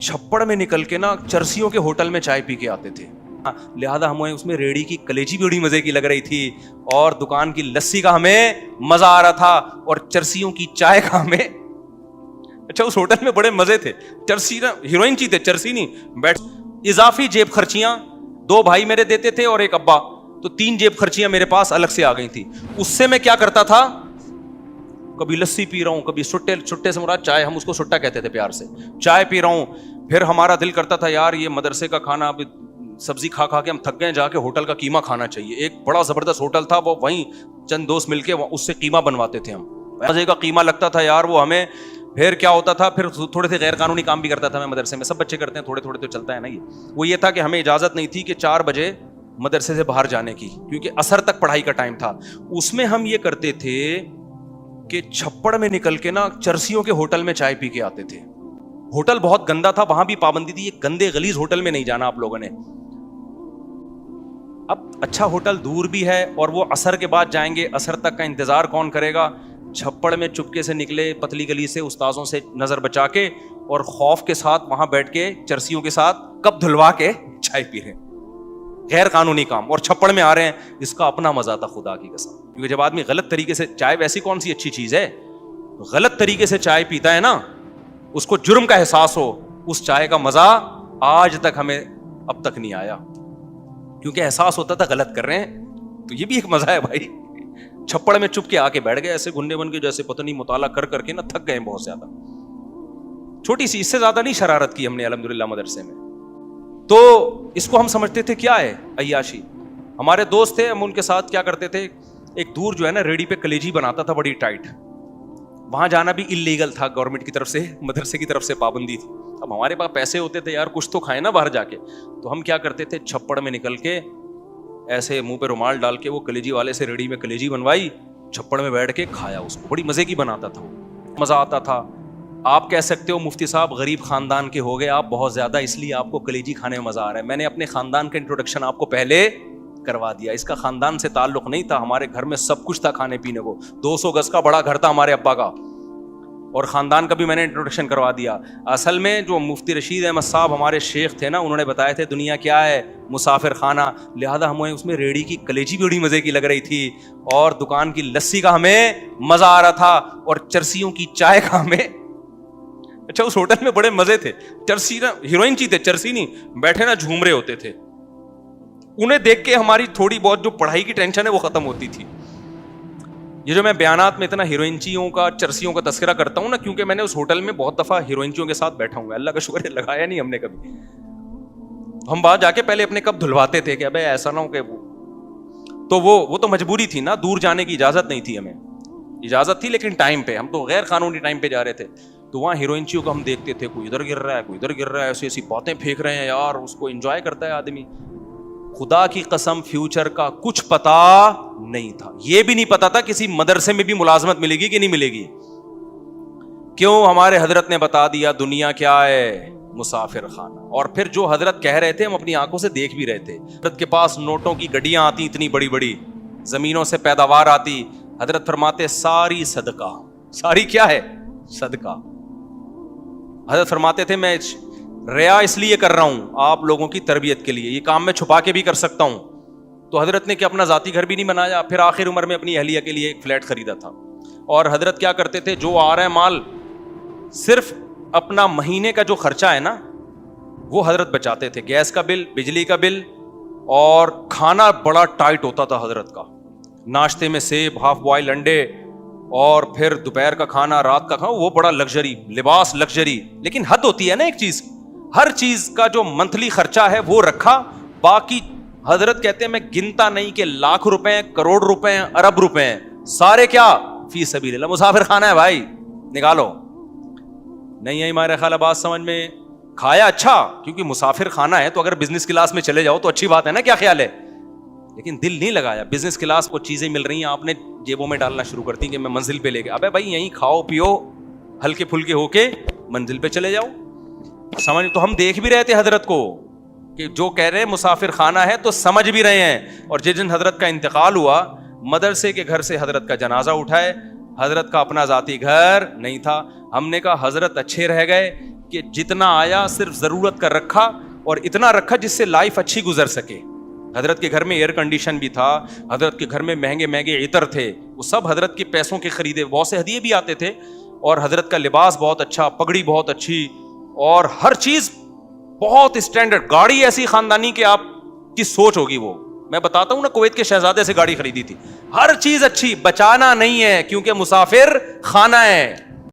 چھپڑ میں نکل کے نا چرسیوں کے ہوٹل میں چائے پی کے آتے تھے، لہذا ہمیں اس میں ریڑی کی کلیجی بھی بڑی مزے کی لگ رہی تھی اور دکان کی لسی کا ہمیں مزہ آ رہا تھا اور چرسیوں کی چائے کا ہمیں اچھا اس ہوٹل میں بڑے مزے تھے. چرسی نا ہیروئن چی تھے، چرسی نہیں. بیٹھ اضافی جیب خرچیاں 2 بھائی میرے دیتے تھے اور 1 ابا، تو 3 جیب خرچیاں میرے پاس الگ سے آ گئی تھی. اس سے میں کیا کرتا تھا، کبھی لسی پی رہا ہوں، کبھی چھٹے سے مراد چائے، ہم اس کو سٹا کہتے تھے پیار سے، چائے پی رہا ہوں. پھر ہمارا دل کرتا تھا یار یہ مدرسے کا کھانا، اب سبزی کھا کھا کے ہم تھک گئے، جا کے ہوٹل کا قیمہ کھانا چاہیے. ایک بڑا زبردست ہوٹل تھا، وہ وہیں چند دوست مل کے اس سے قیمہ بنواتے تھے. ہم مزے کا قیمہ لگتا تھا یار وہ ہمیں. پھر کیا ہوتا تھا، پھر تھوڑے سے غیر قانونی کام بھی کرتا تھا میں مدرسے میں، سب بچے کرتے ہیں تھوڑے تھوڑے تو چلتا ہے نا. وہ یہ تھا کہ ہمیں اجازت نہیں تھی کہ 4 بجے مدرسے سے باہر جانے کی، کیونکہ عصر تک پڑھائی کا ٹائم تھا. اس میں ہم یہ کرتے تھے کہ چھپڑ میں نکل کے نا چرسیوں کے ہوٹل میں چائے پی کے آتے تھے. ہوٹل بہت گندا تھا، وہاں بھی پابندی تھی، یہ گندے غلیظ ہوٹل میں نہیں جانا آپ لوگوں نے. اب اچھا ہوٹل دور بھی ہے اور وہ عصر کے بعد جائیں گے، عصر تک کا انتظار کون کرے گا. چھپڑ میں چپکے سے نکلے پتلی گلی سے استاذوں سے نظر بچا کے اور خوف کے ساتھ وہاں بیٹھ کے چرسیوں کے ساتھ کپ دھلوا کے چائے پی رہے ہیں. غیر قانونی کام، اور چھپڑ میں آ رہے ہیں. اس کا اپنا مزہ تھا خدا کی قسم، کیونکہ جب آدمی غلط طریقے سے چائے، ویسی کون سی اچھی چیز ہے، غلط طریقے سے چائے پیتا ہے نا، اس کو جرم کا احساس ہو، اس چائے کا مزہ آج تک ہمیں اب تک نہیں آیا، کیونکہ احساس ہوتا تھا غلط کر رہے ہیں. تو یہ بھی ایک مزہ ہے بھائی. چھپڑ میں چپ کے آ کے بیٹھ گئے ایسے گھننے بن کے، جیسے پتہ نہیں مطالعہ کر کر کے نا تھک گئے بہت زیادہ. چھوٹی سی، اس سے زیادہ نہیں شرارت کی ہم نے الحمدللہ مدرسے میں. تو اس کو ہم سمجھتے تھے کیا ہے، عیاشی. ہمارے دوست تھے، ہم ان کے ساتھ کیا کرتے تھے، ایک دور جو ہے نا ریڑی پہ کلیجی بناتا تھا بڑی ٹائٹ، وہاں جانا بھی انلیگل تھا، گورنمنٹ کی طرف سے، مدرسے کی طرف سے پابندی تھی. اب ہمارے پاس پیسے ہوتے تھے یار، کچھ تو کھائیں نا باہر جا کے. تو ہم کیا کرتے تھے، چھپڑ میں نکل کے ایسے منہ پہ رومال ڈال کے وہ کلیجی والے سے ریڑی میں کلیجی بنوائی، چھپڑ میں بیٹھ کے کھایا. اس کو بڑی مزے کی بناتا تھا، مزہ آتا تھا. آپ کہہ سکتے ہو مفتی صاحب غریب خاندان کے ہو گئے آپ بہت زیادہ، اس لیے آپ کو کلیجی کھانے میں مزہ آ رہا ہے. میں نے اپنے خاندان کا انٹروڈکشن آپ کو پہلے کروا دیا. اس کا خاندان سے تعلق نہیں تھا، ہمارے گھر میں سب کچھ تھا کھانے پینے کو. 200 گز کا بڑا گھر تھا ہمارے ابا کا، اور خاندان کا بھی میں نے انٹروڈکشن کروا دیا. اصل میں جو مفتی رشید احمد صاحب ہمارے شیخ تھے نا، انہوں نے بتایا تھے دنیا کیا ہے، مسافر خانہ. لہذا ہمیں اس میں ریڑی کی کلیجی بھی بڑی مزے کی لگ رہی تھی اور دکان کی لسی کا ہمیں مزہ آ رہا تھا اور چرسیوں کی چائے کا ہمیں اچھا اس ہوٹل میں بڑے مزے تھے. چرسی نا ہیروئن چی تھے، چرسی نہیں. بیٹھے نا جھوم رہے ہوتے تھے، انہیں دیکھ کے ہماری تھوڑی بہت جو پڑھائی کی ٹینشن ہے وہ ختم ہوتی تھی. یہ جو میں بیانات میں اتنا ہیروئنچیوں کا، چرسیوں کا تذکرہ کرتا ہوں نا، کیونکہ میں نے اس ہوٹل میں بہت دفعہ ہیروئنچیوں کے ساتھ بیٹھا ہوں. اللہ کا شکر ہے لگایا نہیں ہم نے کبھی. ہم باہر جا کے پہلے اپنے کپ دھلواتے تھے کہ ابے ایسا نہ ہو کہ تو وہ تو مجبوری تھی نا، دور جانے کی اجازت نہیں تھی ہمیں. اجازت تھی لیکن ٹائم پہ، ہم تو غیر قانونی ٹائم پہ جا رہے تھے. تو وہاں ہیروئنچیوں کو ہم دیکھتے تھے، کوئی ادھر گر رہا ہے، کوئی ادھر گر رہا ہے، ایسی ایسی باتیں پھینک رہے ہیں یار، اس کو انجوائے کرتا ہے آدمی. خدا کی قسم فیوچر کا کچھ پتا نہیں تھا. یہ بھی نہیں پتا تھا کسی مدرسے میں بھی ملازمت ملے گی کہ نہیں ملے گی. کیوں؟ ہمارے حضرت نے بتا دیا دنیا کیا ہے، مسافر خانہ. اور پھر جو حضرت کہہ رہے تھے ہم اپنی آنکھوں سے دیکھ بھی رہے تھے. حضرت کے پاس نوٹوں کی گڈیاں آتی اتنی بڑی بڑی، زمینوں سے پیداوار آتی. حضرت فرماتے ساری صدقہ، ساری کیا ہے، صدقہ. حضرت فرماتے تھے میں ریا اس لیے کر رہا ہوں آپ لوگوں کی تربیت کے لیے، یہ کام میں چھپا کے بھی کر سکتا ہوں. تو حضرت نے کہ اپنا ذاتی گھر بھی نہیں بنایا، پھر آخر عمر میں اپنی اہلیہ کے لیے ایک فلیٹ خریدا تھا. اور حضرت کیا کرتے تھے، جو آ رہا ہے مال، صرف اپنا مہینے کا جو خرچہ ہے نا وہ حضرت بچاتے تھے. گیس کا بل، بجلی کا بل، اور کھانا بڑا ٹائٹ ہوتا تھا حضرت کا. ناشتے میں سیب، ہاف بوائل انڈے، اور پھر دوپہر کا کھانا، رات کا کھانا، وہ بڑا لگژری، لباس لگژری. لیکن حد ہوتی ہے نا ایک چیز، ہر چیز کا جو منتھلی خرچہ ہے وہ رکھا. باقی حضرت کہتے ہیں میں گنتا نہیں کہ لاکھ روپے، کروڑ روپے، ارب روپے، سارے کیا فی سبیل اللہ. مسافر خانہ ہے بھائی، نکالو. نہیں ہے ہمارے خیال بات سمجھ میں. کھایا اچھا، کیونکہ مسافر خانہ ہے تو اگر بزنس کلاس میں چلے جاؤ تو اچھی بات ہے نا، کیا خیال ہے. لیکن دل نہیں لگایا. بزنس کلاس کو چیزیں مل رہی ہیں، آپ نے جیبوں میں ڈالنا شروع کرتی کہ میں منزل پہ لے کے، ابے بھائی یہیں کھاؤ پیو، ہلکے پھلکے ہو کے منزل پہ چلے جاؤ. سمجھ. تو ہم دیکھ بھی رہے تھے حضرت کو کہ جو کہہ رہے ہیں مسافر خانہ ہے تو سمجھ بھی رہے ہیں. اور جس دن حضرت کا انتقال ہوا، مدرسے کے گھر سے حضرت کا جنازہ اٹھائے. حضرت کا اپنا ذاتی گھر نہیں تھا. ہم نے کہا حضرت اچھے رہ گئے کہ جتنا آیا صرف ضرورت کا رکھا, اور اتنا رکھا جس سے لائف اچھی گزر سکے. حضرت کے گھر میں ایئر کنڈیشن بھی تھا, حضرت کے گھر میں مہنگے مہنگے عطر تھے, وہ سب حضرت کے پیسوں کے خریدے, بہت سے ہدیے بھی آتے تھے, اور حضرت کا لباس بہت اچھا, پگڑی بہت اچھی, اور ہر چیز بہت اسٹینڈرڈ. گاڑی ایسی خاندانی کہ آپ کی سوچ ہوگی. وہ میں بتاتا ہوں نا, کویت کے شہزادے سے گاڑی خریدی تھی, ہر چیز اچھی, بچانا نہیں ہے کیونکہ مسافر خانہ ہے.